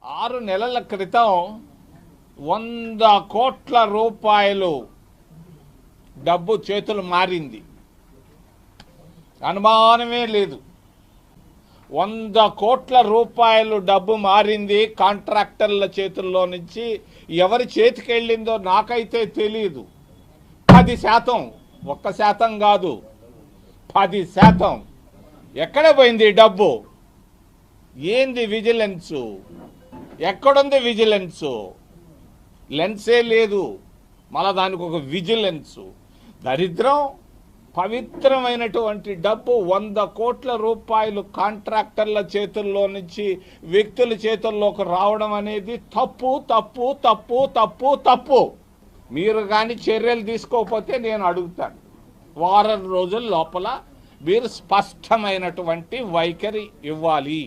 6 నెలల క్రితం 100 కోట్ల రూపాయలు డబ్బు చేతులు మారింది, అనుమానమే లేదు. 100 కోట్ల రూపాయలు డబ్బు మారింది కాంట్రాక్టర్ల చేతుల్లో నుంచి. ఎవరి చేతికి వెళ్ళిందో నాకైతే తెలియదు. 10%, 1% కాదు, 10%. ఎక్కడ పోయింది డబ్బు? ఏంది విజిలెన్సు? ఎక్కడుంది విజిలెన్సు? లెన్సే లేదు, మళ్ళా దానికి ఒక విజిలెన్సు. దరిద్రం. పవిత్రమైనటువంటి డబ్బు 100 కోట్ల రూపాయలు కాంట్రాక్టర్ల చేతుల్లో నుంచి వ్యక్తుల చేతుల్లోకి రావడం అనేది తప్పు తప్పు తప్పు తప్పు తప్పు. మీరు కానీ చర్యలు తీసుకోకపోతే నేను అడుగుతాను, వారం రోజుల లోపల మీరు స్పష్టమైనటువంటి వైఖరి ఇవ్వాలి.